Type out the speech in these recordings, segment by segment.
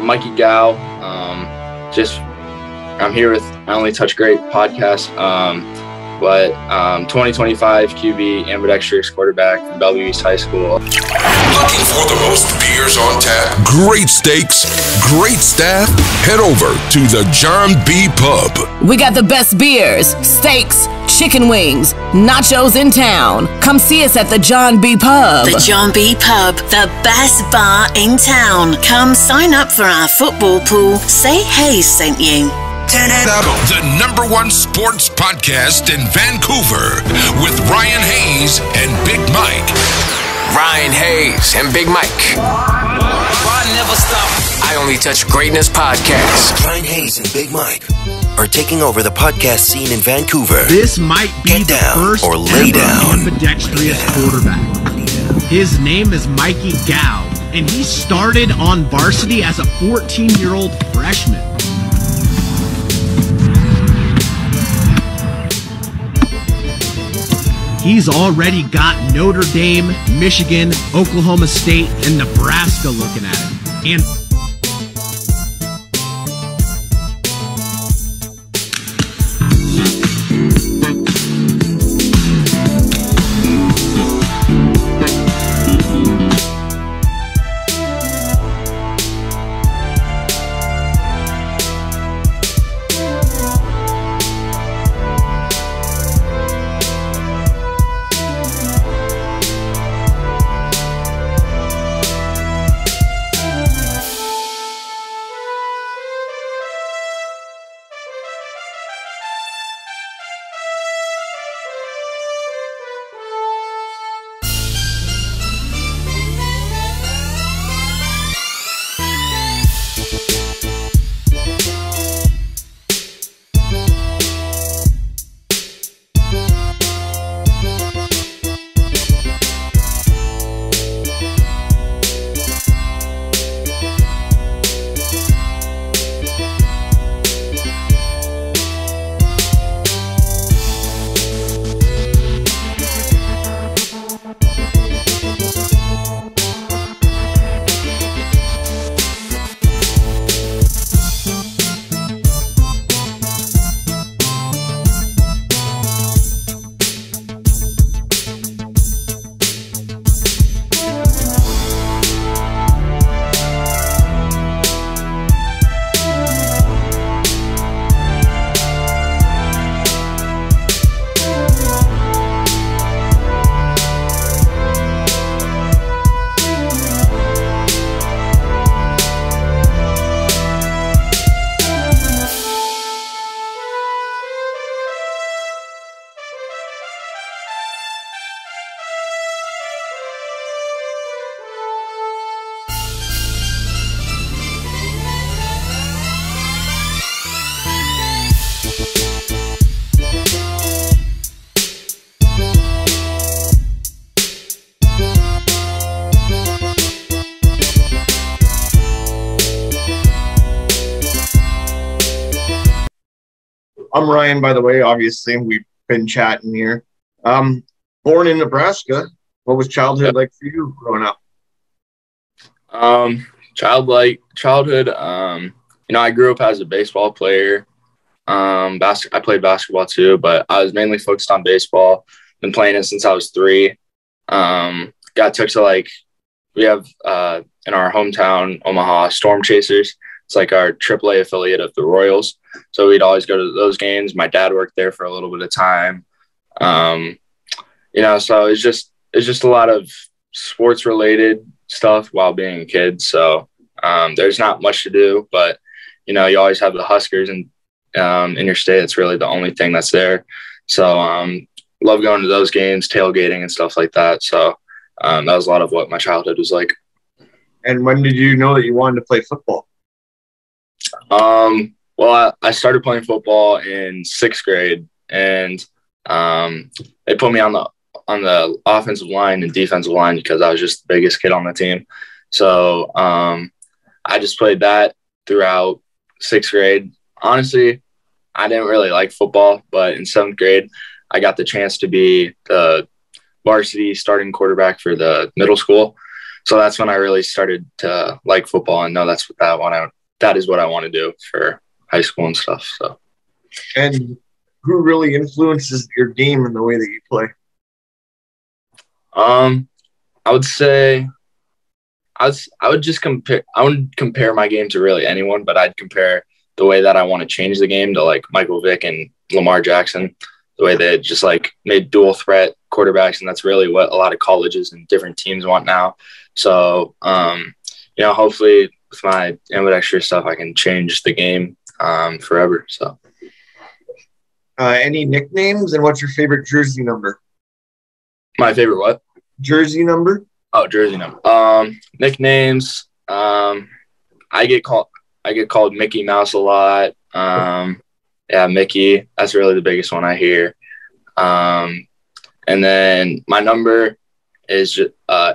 I'm Mikey Gow. I'm here with I Only Touch Great podcast. 2025 QB ambidextrous quarterback from Bellevue East High School. Looking for the most beers on tap? Great steaks, great staff? Head over to the John B. Pub. We got the best beers, steaks, chicken wings, nachos in town. Come see us at the John B. Pub. The John B. Pub, the best bar in town. Come sign up for our football pool. Say Hayes sent you. Turn it up. The #1 sports podcast in Vancouver with Ryan Hayes and Big Mike. Ryan Hayes and Big Mike. Never stop. I Only Touch Greatness podcast. Ryan Hayes and Big Mike are taking over the podcast scene in Vancouver. This might be the first or lay ever down ambidextrous quarterback. His name is Mikey Gow, and he started on varsity as a 14-year-old freshman. He's already got Notre Dame, Michigan, Oklahoma State, and Nebraska looking at him. And I'm Ryan, by the way. Obviously, we've been chatting here. Born in Nebraska. What was childhood like for you growing up? Childhood. I grew up as a baseball player. I played basketball too, but I was mainly focused on baseball. Been playing it since I was 3. Got took to we have in our hometown, Omaha, Storm Chasers. It's like our AAA affiliate of the Royals. So we'd always go to those games. My dad worked there for a little bit of time. So it's just a lot of sports related stuff while being a kid. So there's not much to do, but you always have the Huskers in your state. It's really the only thing that's there. So love going to those games, tailgating and stuff like that. So that was a lot of what my childhood was like. And when did you know that you wanted to play football? Well, I started playing football in 6th grade, and they put me on the offensive line and defensive line because I was just the biggest kid on the team. So I just played that throughout 6th grade. Honestly, I didn't really like football, but in 7th grade, I got the chance to be the varsity starting quarterback for the middle school. So that's when I really started to like football and know that's what I that is what I want to do for high school and stuff. So, And who really influences your game and the way that you play? I would say I would just compare. I wouldn't compare my game to really anyone, but I'd compare the way that I want to change the game to like Michael Vick and Lamar Jackson. The way they just like made dual threat quarterbacks, and that's really what a lot of colleges and different teams want now. So, hopefully with my ambidextrous stuff, I can change the game forever. So, any nicknames, and what's your favorite jersey number? My favorite what? Jersey number. Oh, jersey number. Nicknames. I get called Mickey Mouse a lot. Yeah, Mickey. That's really the biggest one I hear. And then my number is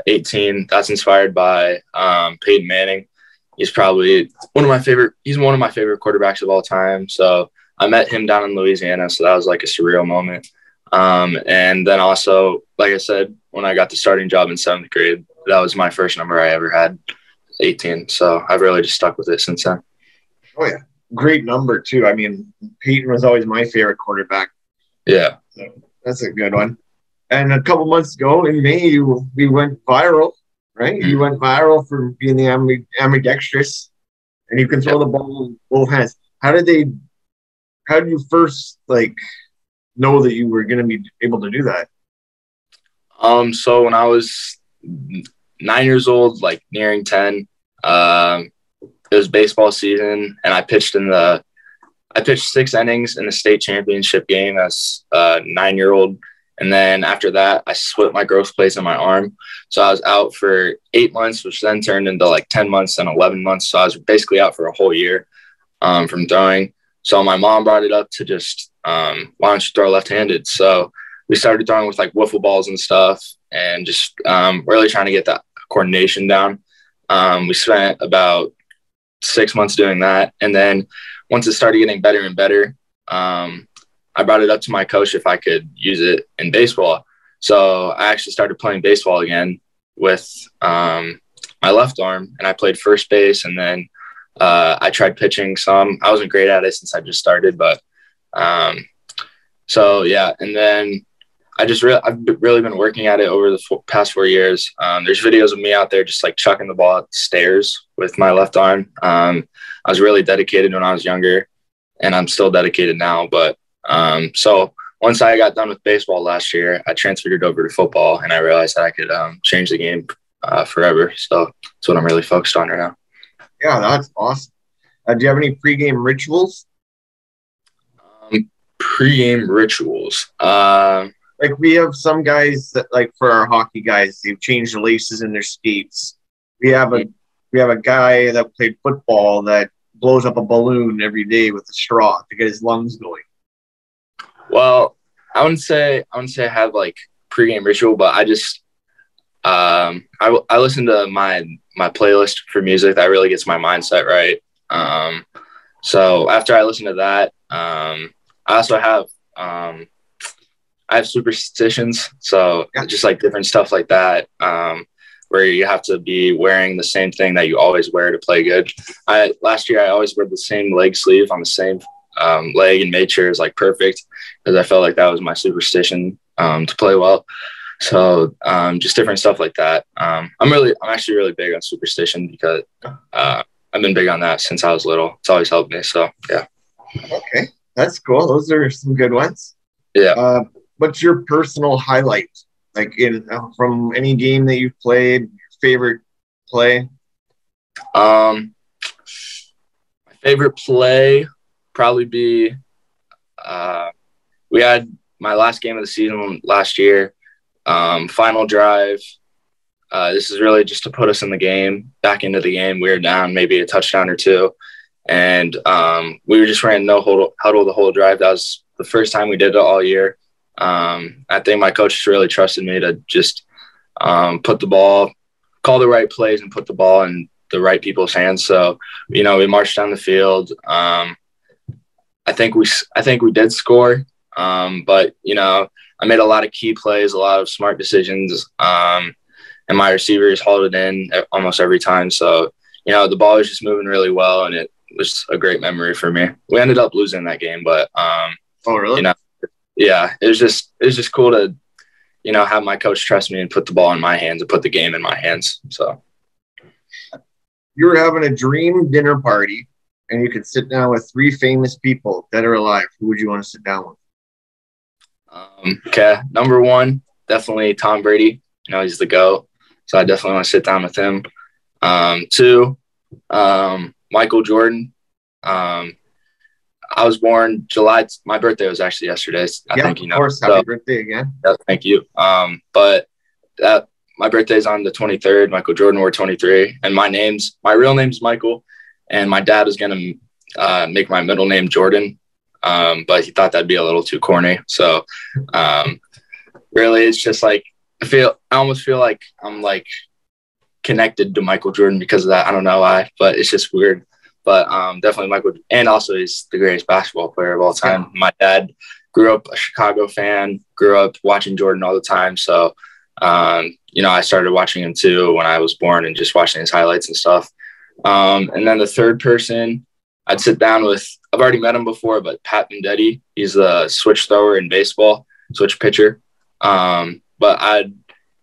18. That's inspired by Peyton Manning. He's probably one of my favorite quarterbacks of all time. So I met him down in Louisiana, so that was like a surreal moment. And then also, like I said, when I got the starting job in 7th grade, that was my first number I ever had, 18. So I've really just stuck with it since then. Oh, yeah. Great number, too. I mean, Peyton was always my favorite quarterback. Yeah. So that's a good one. And a couple months ago in May, we went viral, right? Mm-hmm. You went viral for being the ambidextrous, and you can throw the ball in both hands. How did you first, know that you were going to be able to do that? So when I was 9 years old, nearing 10, it was baseball season, and I pitched 6 innings in the state championship game as a 9-year-old. And then after that, I split my growth plates in my arm. So I was out for 8 months, which then turned into 10 months and 11 months. So I was basically out for a whole year from throwing. So my mom brought it up to just, why don't you throw left-handed? So we started throwing with wiffle balls and stuff, and just really trying to get that coordination down. We spent about 6 months doing that. And then once it started getting better and better, I brought it up to my coach if I could use it in baseball. So I actually started playing baseball again with my left arm, and I played first base. And then I tried pitching some. I wasn't great at it since I just started, but so yeah. And then I've really been working at it over the past 4 years. There's videos of me out there just chucking the ball at the stairs with my left arm. I was really dedicated when I was younger, and I'm still dedicated now. But so once I got done with baseball last year, I transferred it over to football, and I realized that I could change the game forever. So that's what I'm really focused on right now. Yeah, that's awesome. Do you have any pregame rituals? Pregame rituals. We have some guys that, for our hockey guys, they've changed the laces in their skates. We have a guy that played football that blows up a balloon every day with a straw to get his lungs going. Well, I wouldn't say I have pregame ritual, but I just I listen to my playlist for music that really gets my mindset right. So after I listen to that, I also have I have superstitions, so just different stuff like that, where you have to be wearing the same thing that you always wear to play good. Last year I always wore the same leg sleeve on the same leg and made sure it was perfect, because I felt like that was my superstition to play well. So just different stuff like that. I'm actually really big on superstition, because I've been big on that since I was little. It's always helped me. So yeah. Okay, that's cool. Those are some good ones. Yeah. What's your personal highlight, from any game that you've played? Your favorite play? My favorite play probably be we had my last game of the season last year, final drive. This is really just to put us in the game, back into the game. We were down maybe a touchdown or two, and we were just ran no huddle the whole drive. That was the first time we did it all year. I think my coach really trusted me to just put the ball, call the right plays, and put the ball in the right people's hands. So, we marched down the field. I think we did score, but I made a lot of key plays, a lot of smart decisions, and my receivers hauled it in almost every time. So, the ball was just moving really well, and it was a great memory for me. We ended up losing that game, but oh, really? Yeah, it was just cool to, have my coach trust me and put the ball in my hands and put the game in my hands. So you were having a dream dinner party, and you could sit down with 3 famous people, dead or alive. Who would you want to sit down with? Okay, number 1, definitely Tom Brady. He's the GOAT, so I definitely want to sit down with him. 2, Michael Jordan. I was born July. My birthday was actually yesterday. I think of course. Happy birthday again. Yeah, thank you. But my birthday's on the 23rd. Michael Jordan wore 23, and my real name's Michael, and my dad was gonna make my middle name Jordan, but he thought that'd be a little too corny. So, really, it's just like I almost feel like I'm like connected to Michael Jordan because of that. I don't know why, but it's just weird. But definitely Michael, and also he's the greatest basketball player of all time. Yeah. My dad grew up a Chicago fan, grew up watching Jordan all the time. So, I started watching him too when I was born and just watching his highlights and stuff. And then the third person I'd sit down with, I've already met him before, but Pat Venditti. He's a switch thrower in baseball, switch pitcher. But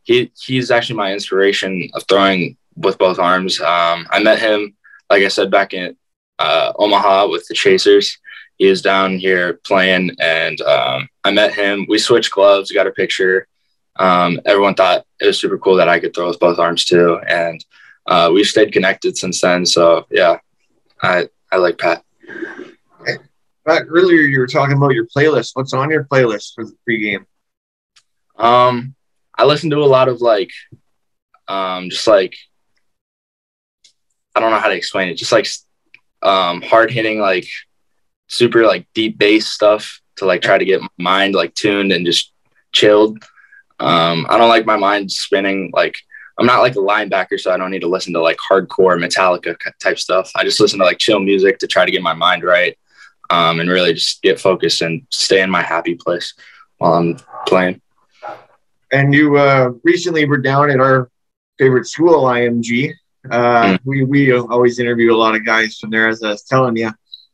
he's actually my inspiration of throwing with both arms. I met him, like I said, back in Omaha with the Chasers. He was down here playing, and I met him. We switched gloves, got a picture. Everyone thought it was super cool that I could throw with both arms too, and we've stayed connected since then. So yeah, I like Pat. Pat, earlier you were talking about your playlist. What's on your playlist for the pregame? I listen to a lot of just like, I don't know how to explain it. Just like hard hitting, like super like deep bass stuff to like try to get my mind like tuned and just chilled. I don't like my mind spinning. Like I'm not like a linebacker, so I don't need to listen to like hardcore Metallica type stuff. I just listen to like chill music to try to get my mind right, and really just get focused and stay in my happy place while I'm playing. And you recently were down at our favorite school, IMG. We always interview a lot of guys from there, as I was telling you.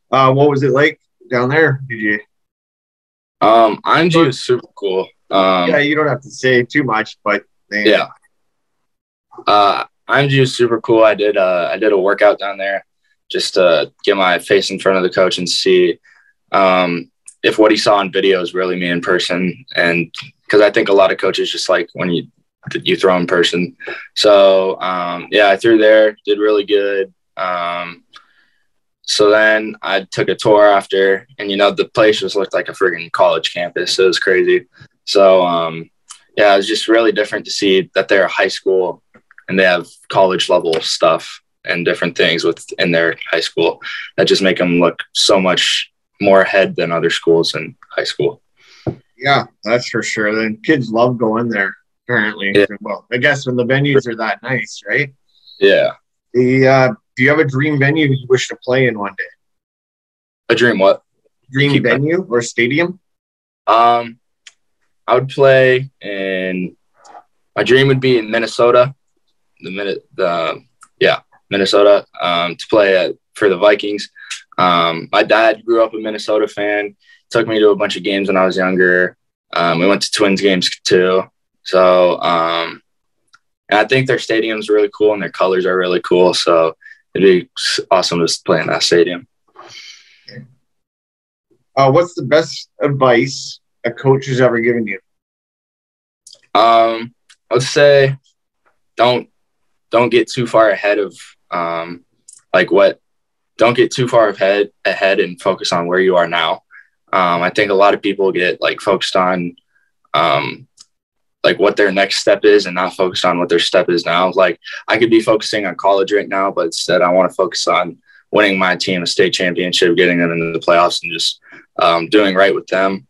What was it like down there? Did you? IMG was super cool. Yeah, you don't have to say too much, but yeah. IMG was super cool. I did a workout down there just to get my face in front of the coach and see if what he saw on video is really me in person. And because I think a lot of coaches just like when you throw in person. So yeah, I threw there, did really good. So then I took a tour after, and the place just looked like a friggin' college campus. It was crazy. So yeah, it was just really different to see that they're a high school and they have college level stuff and different things within their high school that just make them look so much more ahead than other schools in high school. Yeah, that's for sure. Then kids love going there, apparently. Yeah. Well, I guess when the venues are that nice, right? Yeah. Do you have a dream venue you wish to play in one day? A dream what? Dream venue or stadium? I would play in. My dream would be in Minnesota. Minnesota. To play for the Vikings. My dad grew up a Minnesota fan. Took me to a bunch of games when I was younger. We went to Twins games too. So, and I think their stadium's really cool and their colors are really cool. So it'd be awesome to play in that stadium. What's the best advice a coach has ever given you? I would say don't get too far ahead of don't get too far ahead and focus on where you are now. I think a lot of people get like focused on like what their next step is and not focused on what their step is now. Like I could be focusing on college right now, but instead I want to focus on winning my team a state championship, getting them into the playoffs, and just doing right with them.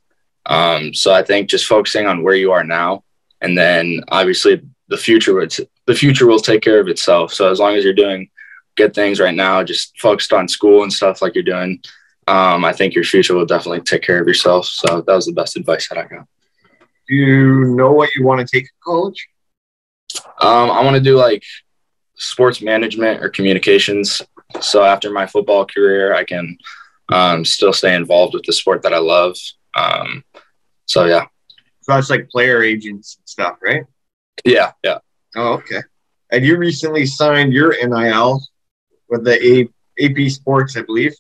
So I think just focusing on where you are now, and then obviously the future will take care of itself. So as long as you're doing good things right now, just focused on school and stuff like you're doing, I think your future will definitely take care of yourself. So that was the best advice that I got. Do you know what you want to take in college? I want to do like sports management or communications. So after my football career, I can still stay involved with the sport that I love. So yeah. So that's like player agents and stuff, right? Yeah. Oh, okay. And you recently signed your NIL with the AP Sports, I believe.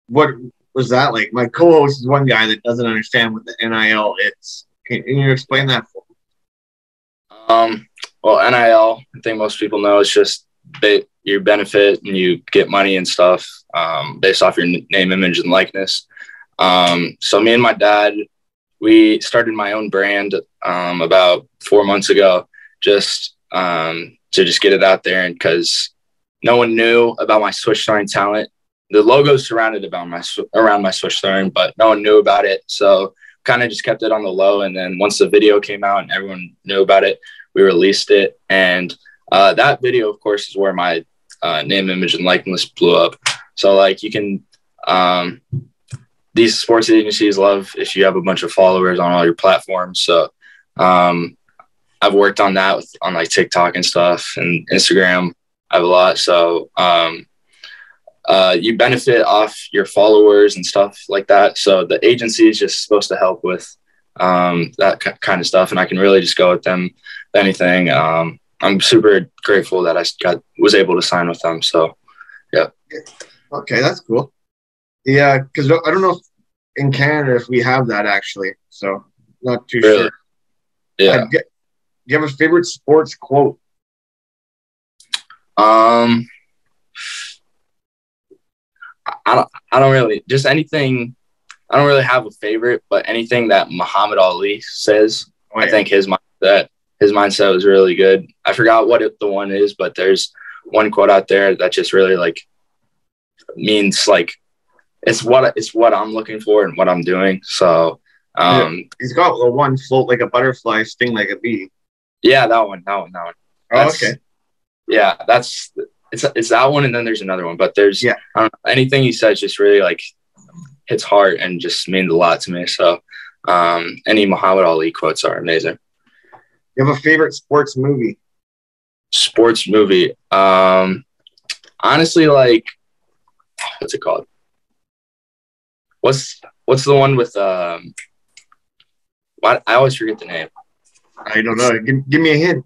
What was that like? My co-host is one guy that doesn't understand what the NIL is. Can you explain that for me? Well, NIL, I think most people know, it's just you benefit and you get money and stuff based off your name, image, and likeness. So me and my dad, we started my own brand about 4 months ago, just to just get it out there, and because no one knew about my switch throwing talent. The logo surrounded around my switch throwing, but no one knew about it. So kind of just kept it on the low. And then once the video came out and everyone knew about it, we released it. And that video, of course, is where my name, image, and likeness blew up. So like you can, these sports agencies love if you have a bunch of followers on all your platforms. So I've worked on that on like TikTok and stuff, and Instagram. I have a lot. So you benefit off your followers and stuff like that. So the agency is just supposed to help with that kind of stuff, and I can really just go with them with anything. I'm super grateful that I was able to sign with them. So, yeah. Okay, that's cool. Yeah, because I don't know if in Canada if we have that actually. So, not too sure. Yeah. Do you have a favorite sports quote? I don't really, just anything. I don't really have a favorite, but anything that Muhammad Ali says, I think his mindset was really good. I forgot what the one is, but there's one quote out there that just really like means like it's what I'm looking for and what I'm doing. So he's got the one float like a butterfly, sting like a bee. Yeah, that one. Oh, okay. Yeah, it's that one, and then there's another one, but there's I don't know, anything he says just really like hits hard and just means a lot to me. So any Muhammad Ali quotes are amazing. You have a favorite sports movie? Sports movie. Honestly, like what's it called? What's the one with what I always forget the name. I don't know. Give me a hint.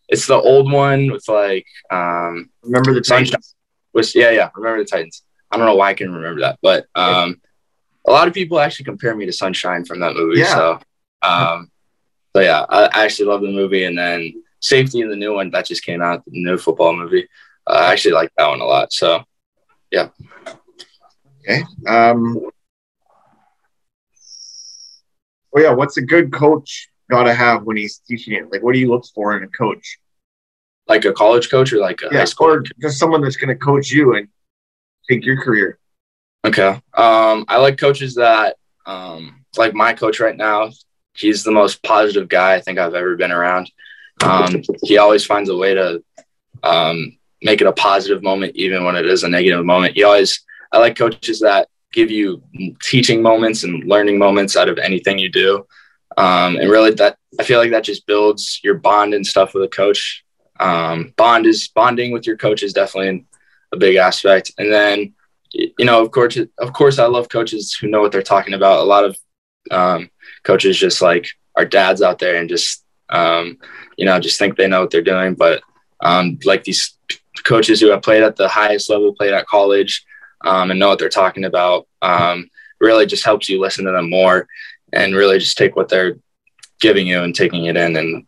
It's the old one with like Remember the Titans. Remember the Titans. I don't know why I can remember that, but a lot of people actually compare me to Sunshine from that movie. Yeah. So yeah, I actually love the movie. And then Safety in the new one that just came out, the new football movie. I actually like that one a lot. So yeah. Okay. What's a good coach got to have when he's teaching it? Like, what do you look for in a coach? Like a college coach or like a high school? Or just someone that's going to coach you and take your career. Okay. I like coaches that, like my coach right now, he's the most positive guy I think I've ever been around. He always finds a way to make it a positive moment, even when it is a negative moment. I like coaches that give you teaching moments and learning moments out of anything you do. And really I feel like that just builds your bond and stuff with a coach. Bonding with your coach is definitely a big aspect. And then, of course I love coaches who know what they're talking about. A lot of coaches just like are dads out there and just, just think they know what they're doing. But like these coaches who have played at the highest level, played at college, and know what they're talking about, really just helps you listen to them more and really just take what they're giving you and taking it in and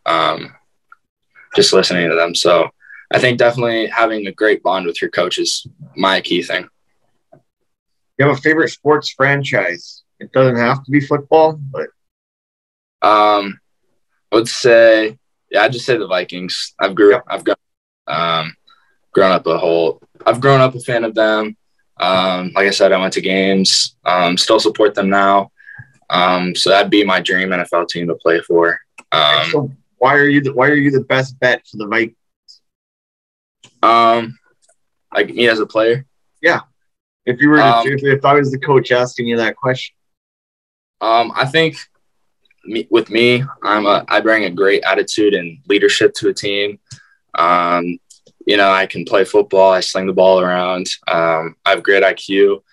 just listening to them. So I think definitely having a great bond with your coach is my key thing. You have a favorite sports franchise? It doesn't have to be football, but I would say, I'd just say the Vikings. I've grown up a fan of them. Like I said, I went to games, still support them now. So that'd be my dream NFL team to play for. So why are you the best bet for the Vikings? Like me as a player? Yeah. If you were if I was the coach asking you that question. I think I bring a great attitude and leadership to a team. I can play football. I sling the ball around. I have great IQ.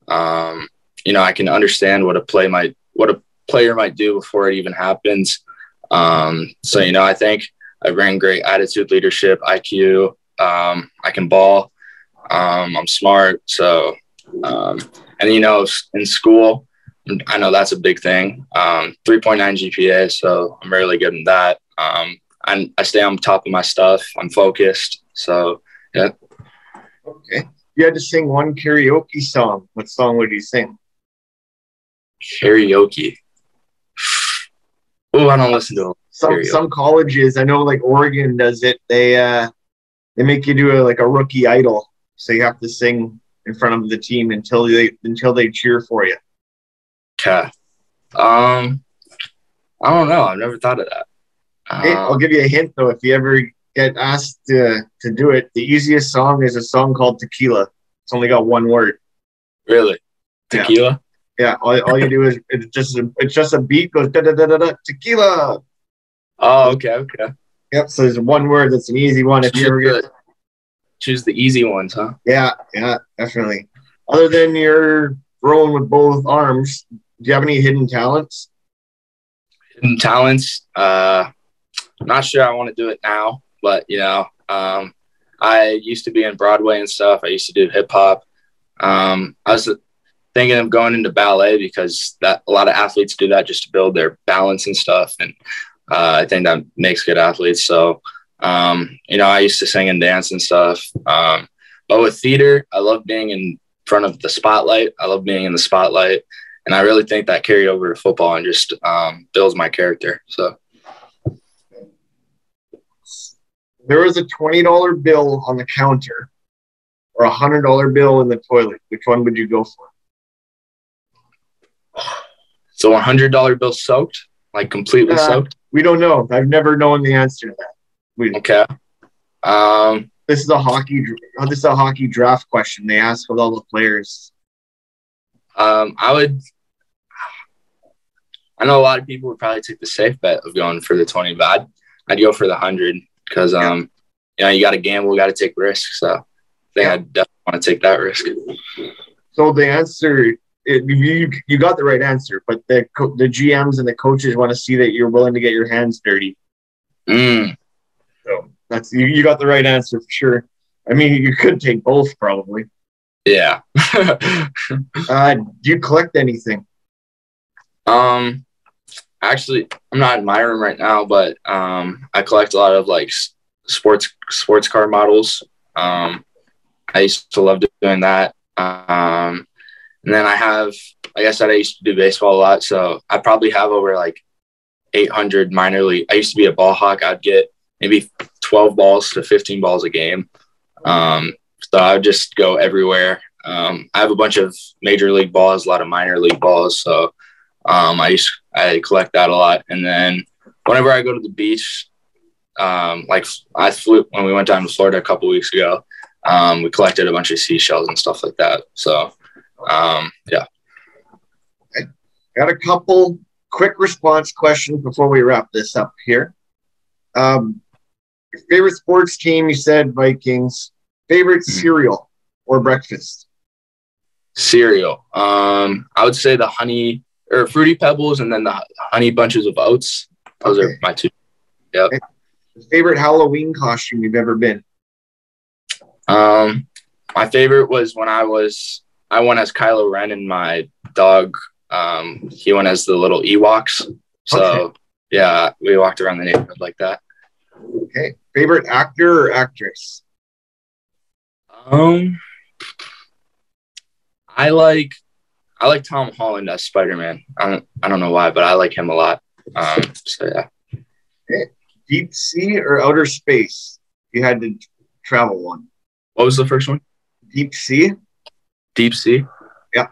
I can understand what a player might do before it even happens. I think I bring great attitude, leadership, IQ. I can ball. I'm smart. So, in school, I know that's a big thing. 3.9 GPA. So I'm really good in that. I stay on top of my stuff. I'm focused. So, yeah. Okay. You had to sing one karaoke song. What song would you sing? Karaoke. Oh, I don't listen to some colleges. I know, like Oregon does it. They make you do a rookie idol, so you have to sing in front of the team until they cheer for you. Okay. I don't know. I've never thought of that. I'll give you a hint though. If you ever get asked to do it, the easiest song is a song called Tequila. It's only got one word. Really? Tequila? Yeah. All you do is it's just a beat goes da da da da da tequila. Oh, okay. Yep. So there's one word that's an easy one. If you ever choose the easy ones, huh? Yeah, definitely. Other than your throwing with both arms, do you have any hidden talents? Hidden talents? I'm not sure I want to do it now, but I used to be in Broadway and stuff. I used to do hip hop. I was thinking of going into ballet because a lot of athletes do that just to build their balance and stuff, and I think that makes good athletes. So, I used to sing and dance and stuff. But with theater, I love being in front of the spotlight. I love being in the spotlight, and I really think that carried over to football and just builds my character. So. There was a $20 bill on the counter or a $100 bill in the toilet. Which one would you go for? So $100 bill soaked, like completely soaked? We don't know. I've never known the answer to that. Okay. This is a hockey draft question. They ask of all the players. I know a lot of people would probably take the safe bet of going for the 20, but I'd go for the 100 because you got to gamble, you got to take risks. So I think I definitely want to take that risk. So the answer, you got the right answer, but the GMs and the coaches want to see that you're willing to get your hands dirty. So that's you got the right answer for sure. I mean, you could take both probably. Yeah. Do you collect anything? Actually, I'm not in my room right now, but I collect a lot of like sports car models. I used to love doing that. And then I have, like I said, I used to do baseball a lot, so I probably have over like 800 minor league. I used to be a ball hawk. I'd get maybe 12 balls to 15 balls a game. So I would just go everywhere. I have a bunch of major league balls, a lot of minor league balls. So I collect that a lot. And then whenever I go to the beach, like I flew when we went down to Florida a couple weeks ago, we collected a bunch of seashells and stuff like that. So, yeah. I got a couple quick response questions before we wrap this up here. Your favorite sports team, you said Vikings. Favorite cereal or breakfast? Cereal. I would say the honey or Fruity Pebbles and then the honey bunches of oats. Those are my two. Yep. Okay. Favorite Halloween costume you've ever been? My favorite was when I went as Kylo Ren and my dog, he went as the little Ewoks. So yeah, we walked around the neighborhood like that. Okay. Favorite actor or actress? I like Tom Holland as Spider-Man. I don't know why, but I like him a lot. So yeah. Okay. Deep sea or outer space? You had to travel one. What was the first one? Deep sea. Deep sea. Yeah.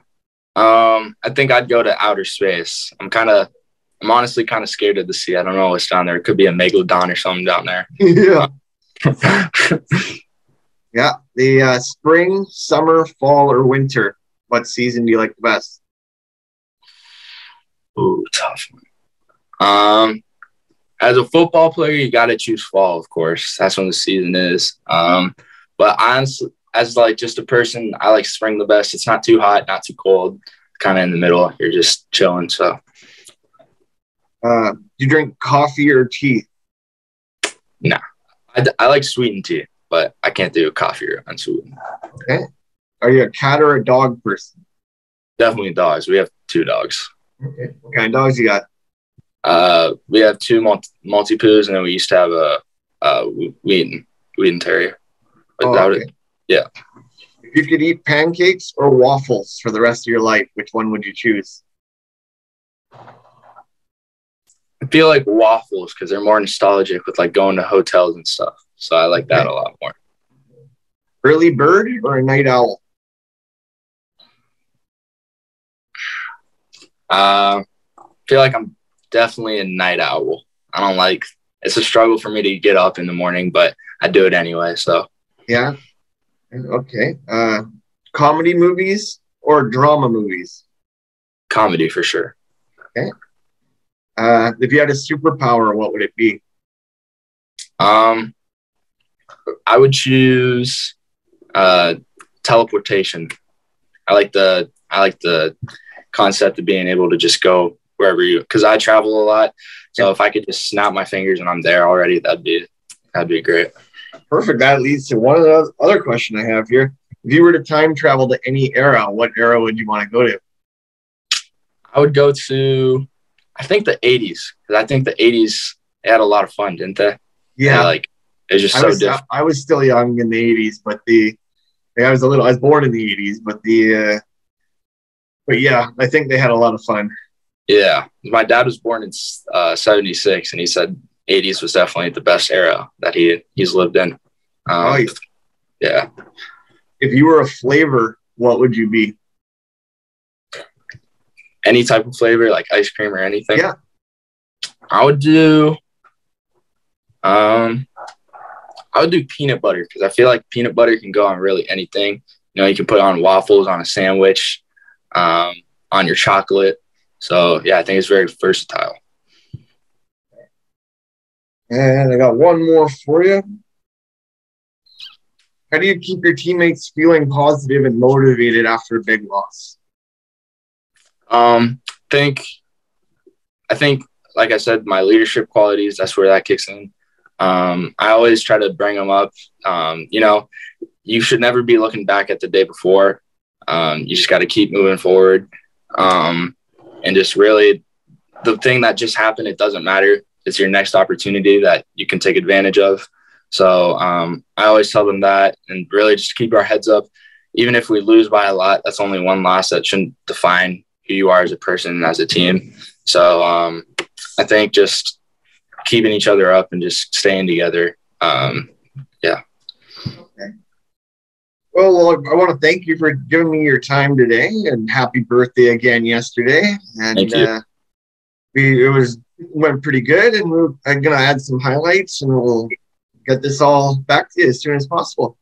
I think I'd go to outer space. I'm honestly kind of scared of the sea. I don't know what's down there. It could be a megalodon or something down there. Yeah. Yeah. The spring, summer, fall, or winter. What season do you like the best? Ooh, tough one. As a football player, you got to choose fall, of course. That's when the season is. But honestly, as like just a person, I like spring the best. It's not too hot, not too cold, kind of in the middle. You're just chilling. So, do you drink coffee or tea? nah, I like sweetened tea, but I can't do coffee or unsweetened. Okay. Are you a cat or a dog person? Definitely dogs. We have 2 dogs. Okay. What kind of dogs you got? We have 2 Maltipoos, and then we used to have a Wheaten Terrier. Okay. Yeah. If you could eat pancakes or waffles for the rest of your life, which one would you choose? I feel like waffles because they're more nostalgic with like going to hotels and stuff. So I like that a lot more. Early bird or a night owl? I feel like I'm definitely a night owl. I don't like it's a struggle for me to get up in the morning, but I do it anyway. So yeah. Okay. Comedy movies or drama movies? Comedy for sure. Okay. If you had a superpower, what would it be? I would choose teleportation. I like the concept of being able to just go wherever because I travel a lot. So if I could just snap my fingers and I'm there already, that'd be great. Perfect. That leads to one of the other question I have here. If you were to time travel to any era, what era would you want to go to? I would go to, I think the 80s, because I think the 80s, they had a lot of fun, didn't they? Yeah. It was just so different. I was still young in the 80s, but I was born in the 80s, but yeah, I think they had a lot of fun. Yeah. My dad was born in 76, and he said 80s was definitely the best era that he's lived in. Yeah. If you were a flavor, what would you be? Any type of flavor, like ice cream or anything? Yeah. I would do peanut butter because I feel like peanut butter can go on really anything. You can put it on waffles, on a sandwich, on your chocolate. So, yeah, I think it's very versatile. And I got one more for you. How do you keep your teammates feeling positive and motivated after a big loss? I think, like I said, my leadership qualities, that's where that kicks in. I always try to bring them up. You should never be looking back at the day before. You just got to keep moving forward. And just really the thing that just happened, it doesn't matter. It's your next opportunity that you can take advantage of. So I always tell them that and really just keep our heads up. Even if we lose by a lot, that's only one loss. That shouldn't define who you are as a person and as a team. So I think just keeping each other up and just staying together. Yeah. Okay. Well, I want to thank you for giving me your time today and happy birthday again yesterday. And thank you. It went pretty good, and I'm going to add some highlights and we'll get this all back to you as soon as possible.